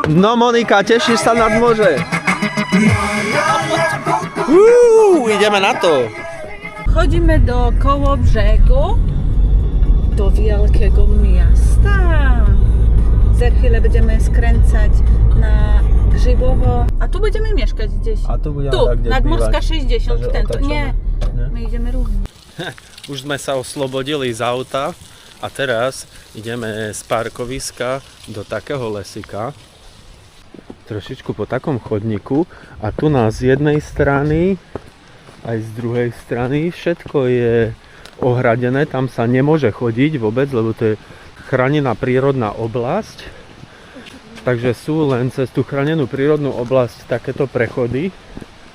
No Monika, tešíš sa nad more? Ideme na to. Chodíme do Kołobrzegu, do wielkiego miasta. Za chwilę będziemy skręcać na Grzybowo, a tu będziemy mieszkać gdzieś. A tu budeme Tu, tak, kde Nadmorska bývať. 60, Takže tento. otáčame. Nie, my ideme równo. Už sme sa oslobodili z auta a teraz ideme z parkoviska do takého lesika. Trošičku po takom chodníku a tu z jednej strany aj z druhej strany všetko je ohradené, tam sa nemôže chodiť vôbec, lebo to je chránená prírodná oblasť. Takže sú len cez tú chránenú prírodnú oblasť takéto prechody,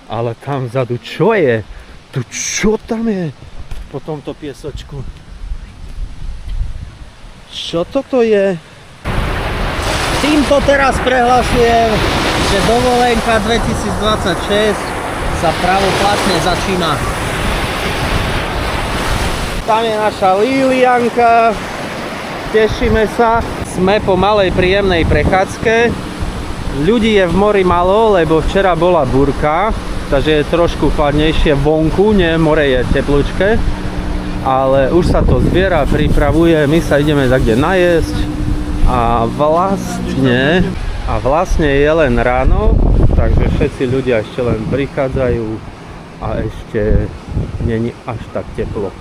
ale tam vzadu čo je? Tu čo tam je? Po tomto piesočku. Čo toto je? Týmto teraz prehlasujem, že dovolenka 2026 sa pravoplatne začína. Tam je naša Lilianka. Tešíme sa. Sme po malej príjemnej prechádzke. Ľudí je v mori malo, lebo včera bola búrka, takže je trošku chladnejšie vonku, nie, more je teplúčke. Ale už sa to zbiera, pripravuje, my sa ideme takde najesť a vlastne je len ráno, takže všetci ľudia ešte len prichádzajú a ešte není až tak teplo.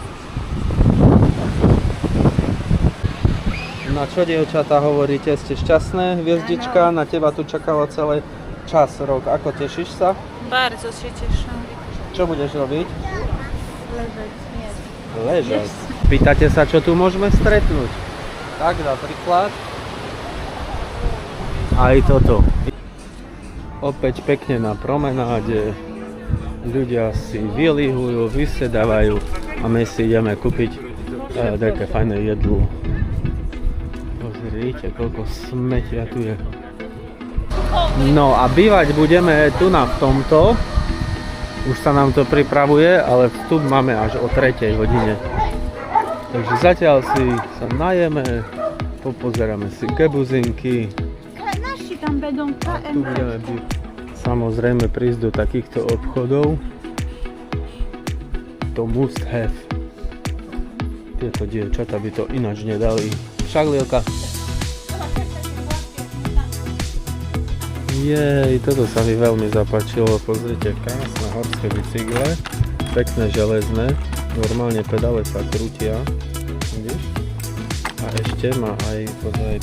Na čo, dievčatá, hovoríte? Ste šťastné? Hviezdička na teba tu čakala celý čas, rok. Ako, tešíš sa? Bardzo się cieszę. Čo budeš robiť? Leżeć. Ležať. Pýtate sa, čo tu môžeme stretnúť? Tak, napríklad. Aj toto. Opäť pekne na promenáde. Ľudia si vylihujú, vysedávajú a my si ideme kúpiť také fajné jedlo. Pozrite, koľko smetia tu je. No a bývať budeme tu v tomto. Už sa nám to pripravuje, ale vstup máme až o 3. hodine. Takže zatiaľ si sa najeme, popozeráme si kebuzinky. A tu budeme samozrejme prísť do takýchto obchodov. To must have. Tieto dievčatá by to ináč nedali. Však, Lielka? Jej, toto sa mi veľmi zapáčilo, pozrite, krásne horské bicykle, pekné železné, normálne pedále sa krútia, vidíš? A ešte má aj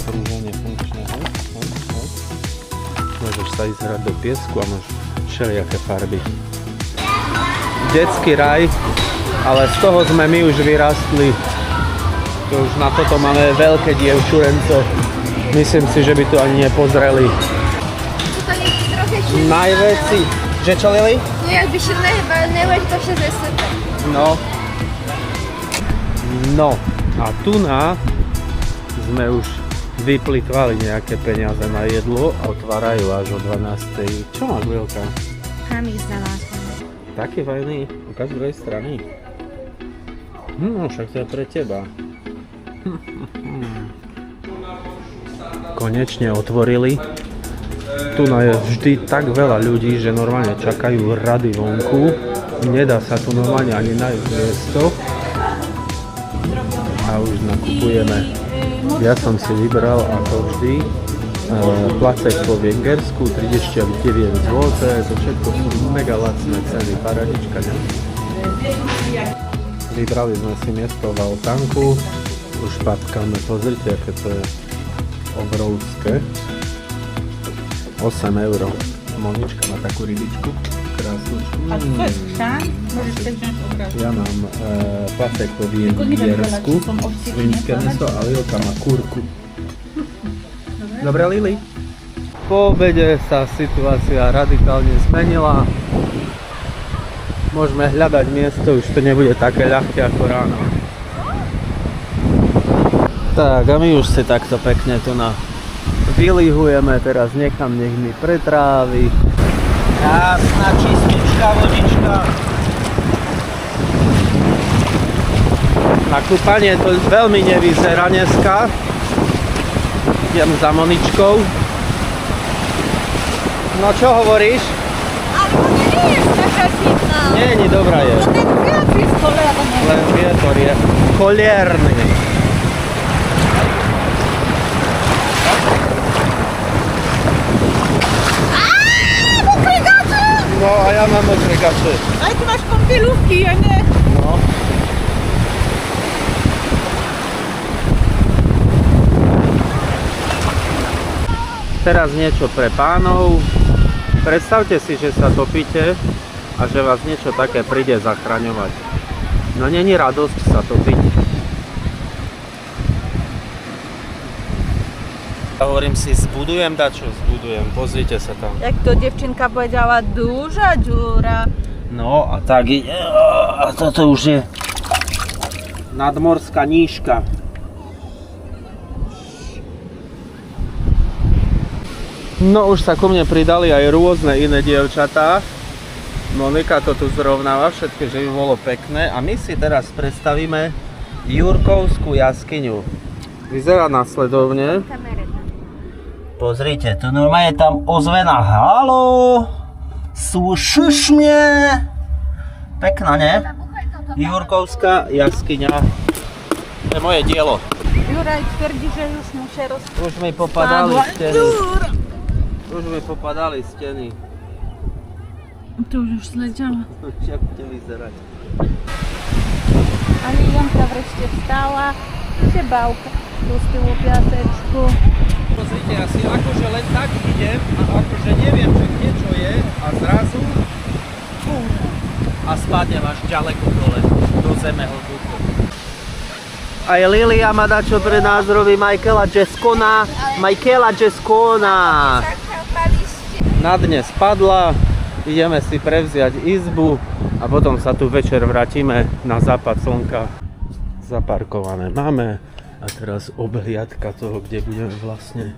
prúženie funkčného, môžeš sa ísť hrať do piesku a máš všelijaké farby. Detský raj, ale z toho sme my už vyrastli, to už na toto máme veľké dievčurence, myslím si, že by to ani nepozreli. Najväčší. Že čo, Lili? No jakby się najważniejsze to jest super. No. A tu sme už vyplitvali nejaké peniaze na jedlo a otvárajú až o 12. Čo máš, Lilka? Hamis znalazłam. Taký fajný. Ukáž z druhej strany. No, však to je pre teba. Konečne otvorili. Tu je vždy tak veľa ľudí, že normálne čakajú rady vonku. Nedá sa tu normálne ani nájsť miesto. A už nakupujeme. Ja som si vybral ako vždy placek po vengersku, 39 zloté. To všetko sú mega lacné ceny. Paradička, ne? Vybrali sme si miesto v altánku. Už patkame, pozrite, aké to je obrovské. 8 €. Monička má takú rybičku, krásnučku. A to jest chrzan? Możesz sobie wziąć od razu. Ja mám placek po węgiersku, svinskie meso a Lilka má kurku. Dobre, Lili? Po obede sa situácia radikálne zmenila. Môžeme hľadať miesto, už to nebude také ľahké ako ráno. Tak a my už si takto pekne tu vylihujeme, teraz nechám, nech mi pretrávi. Krásna čistička vodička. Na kúpanie to veľmi nevyzerá dneska. Idem za Moničkou. No čo hovoríš? Ale to nie jest taka zimna. Nie dobrá je. No ten wiatr jest cholerny. Len vietor je cholierny. Mokre gaty! No a ja mám mokre gaty. Ale ty masz kąpielówki, ja nie. No. Teraz niečo pre pánov. Predstavte si, že sa topíte a že vás niečo také príde zachraňovať. No není radosť sa topiť. Hovorím si, zbudujem dačo, zbudujem, pozrite sa tam. Jak to dziewczynka powiedziała, duża dziura. No a tak ide. A toto už je nadmorská nížka. No už sa ku mne pridali aj rôzne iné dievčatá. Monika to tu zrovnáva všetky, že by bolo pekné. A my si teraz predstavíme Jurkovskú jaskyňu. Vyzerá nasledovne. Pozrite, tu normálne tam ozvená. Haló! Slyšíš mne? Pekná, ne? Jurkovská jaskyňa. To je moje dielo. Juraj twierdzi, że już mu się Už mi popadali steny. Už mi popadali steny. To już zleciała. Jak to vyzerať? Ale Janka wreszcie wstała i się bałka. Tu z tyłu piaseczku. Pozrite, ja si akože len tak idem a akože neviem, že kde čo je a zrazu a spadnem až ďaleko dole, do zeme hlboko. Aj Lilia má dačo pre nás robí Michaela Jescona. Na dne spadla, ideme si prevziať izbu a potom sa tu večer vrátime na západ slnka. Zaparkované máme a teraz obhliadka toho, kde budeme vlastne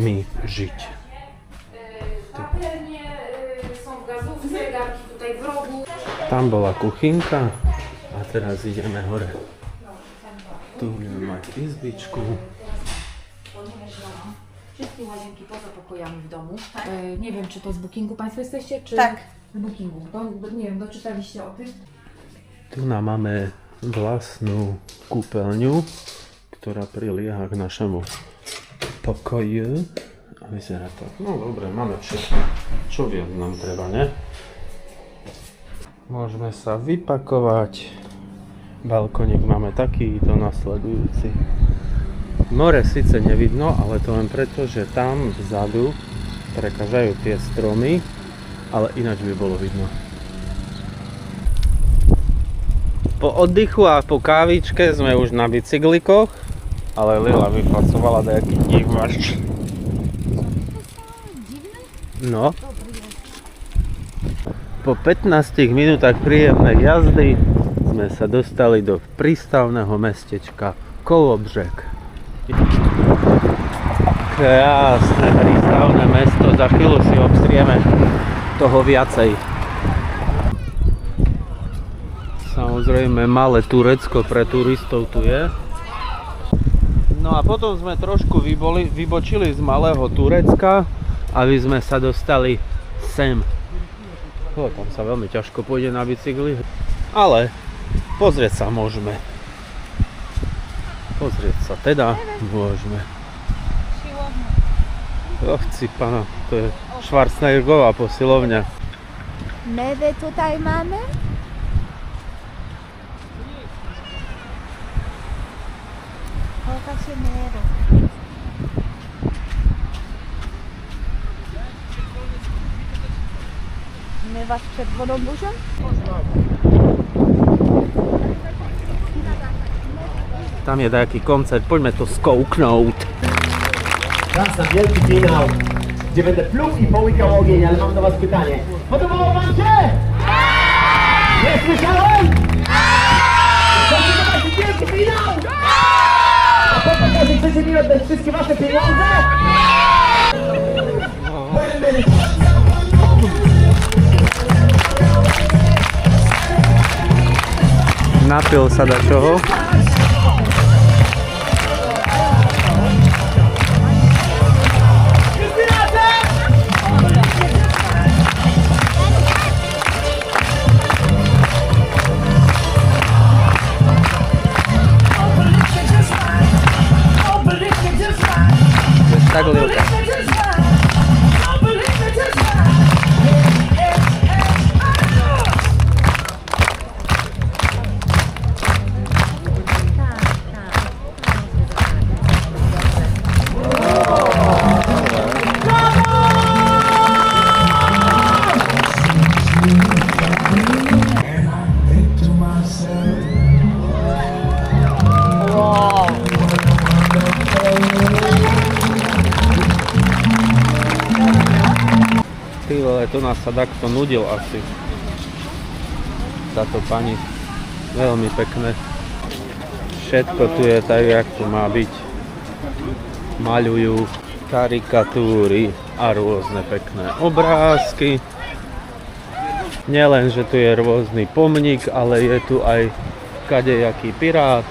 my žiť. Patelnie są w gazówce, garki tutaj w rogu. Tam bola kuchynka a teraz ideme hore. Tu budeme mať izbičku. Wszystkie łazienki poza pokojami w domu. Nie wiem, czy to z bookingu Państwo jesteście, czy Tak. z bookingu. Nie wiem, doczytaliście o tym? Tu nám máme vlastnú kúpeľňu, ktorá prilieha k našemu pokoju. A vyzerá to. No dobre, máme všetko. Čo viac nám treba, ne? Môžeme sa vypakovať. Balkónik máme takýto nasledujúci. More síce nevidno, ale to len preto, že tam vzadu prekážajú tie stromy, ale ináč by bolo vidno. Po oddychu a po kávičke sme už na bicyklikoch, ale Lila vypracovala nejaký diváč. No. Po 15 minútach príjemnej jazdy sme sa dostali do prístavného mestečka Kolobřeg. Krásne prístavné mesto, za chvíľu si obstrieme toho viacej. Samozrejme malé Turecko pre turistov tu je. No a potom sme trošku vybočili z malého Turecka, aby sme sa dostali sem. Tam sa veľmi ťažko pôjde na bicykli, ale pozrieť sa môžeme. Pozrieť sa teda môžeme. Chci pana, to je Schwarzeneggerová posilovňa. Mewy tutaj mamy? Pokaż się mewy. My was przed wodą burzą? Tam je taký koncert, poďme to skouknąć. Czas na wielki finał, gdzie będę pluł i połykał ogień, ale mam do was pytanie. Podobało wam się? Nie słyszałem? To jest wielki finał! A po pokazie chcecie mi oddać wszystkie wasze pieniądze? Napil sa dačoho. tak Lilka. Ty vole, tu nás sa takto nudil asi. Táto pani, veľmi pekné. Všetko tu je tak, jak tu má byť. Maľujú karikatúry a rôzne pekné obrázky. Nielen, že tu je rôzny pomník, ale je tu aj kadejaký pirát.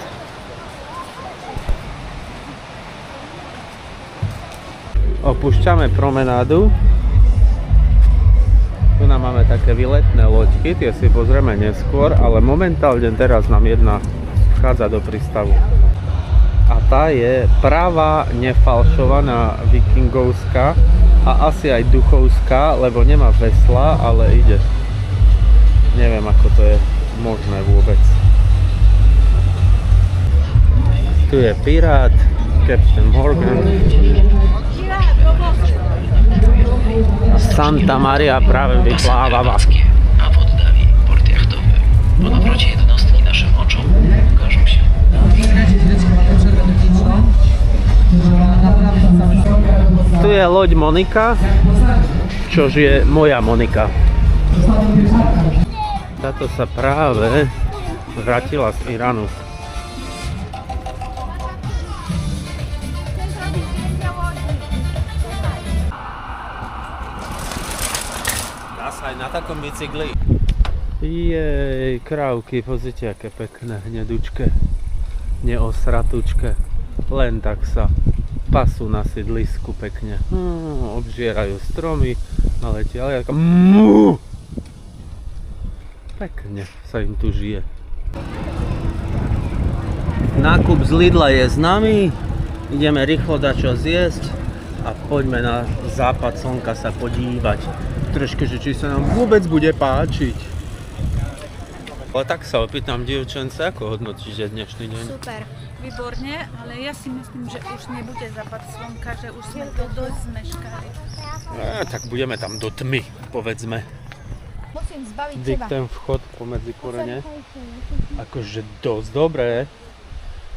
Opúšťame promenádu. Tu nám máme také výletné loďky, tie si pozrieme neskôr, ale momentálne teraz nám jedna vchádza do prístavu. A tá je pravá, nefalšovaná vikingovská a asi aj duchovská, lebo nemá vesla, ale ide. Neviem, ako to je možné vôbec. Tu je pirát, Captain Morgan. Santa Maria prawie wypławała. A w oddali port jachtowy. Po nawrocie jednostki naszym oczom ukażą się. Tu je loď Monika, čož je moja Monika. Táto sa práve vrátila z Iránu. Aj na takom bicykli. Jej, krávky, pozrite, aké pekné, hnedučké, neosratučké. Len tak sa pasú na sídlisku pekne. Obžierajú stromy, naletia, ale ako... Pekne sa im tu žije. Nákup z Lidla je s nami. Ideme rýchlo dačo zjesť a poďme na západ slnka sa podívať. Trošku, že či sa nám vôbec bude páčiť. Ale tak sa opýtam dievčence, ako hodnotíš dnešný deň? Super, výborne, ale ja si myslím, že už nebude západ slnka, že už sme to dosť zmeškali. Tak budeme tam do tmy, povedzme. Musím zbaviť Dík teba. ten vchod pomedzi korene. Akože dosť dobré.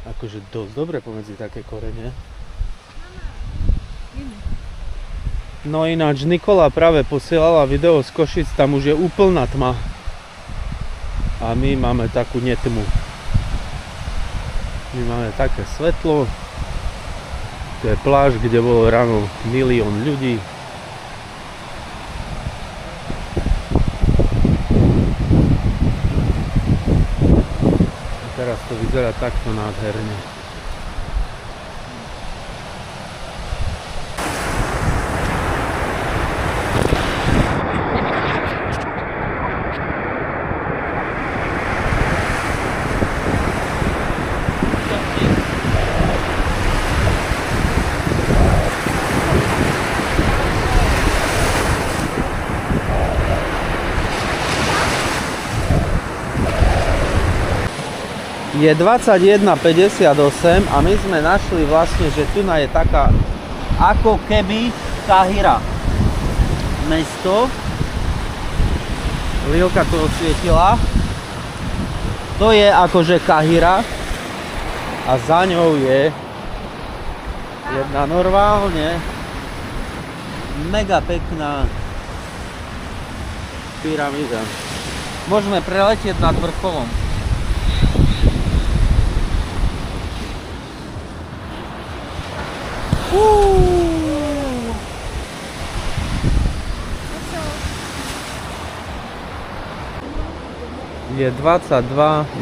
Akože dosť dobré pomedzi také korene. No ináč Nikola práve posielala video z Košic, tam už je úplná tma. A my máme takú netmu. My máme také svetlo. To je pláž, kde bolo ráno 1 000 000 ľudí. A teraz to vyzerá takto nádherne. Je 21:58 a my sme našli vlastne, že tu je taká ako keby Kahira mesto. Lilka to osvietila. To je akože Kahira a za ňou je jedna normálne mega pekná pyramída. Môžeme preletieť nad vrcholom. Je 22:00,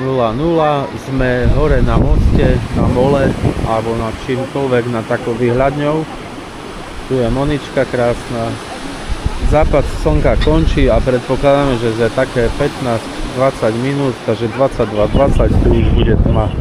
sme hore na moste, na mole, alebo na čímkoľvek, na takou výhľadňou. Tu je Monička krásna. Západ slnka končí a predpokladáme, že za také 15-20 minút, takže 22:20 tu už bude tma.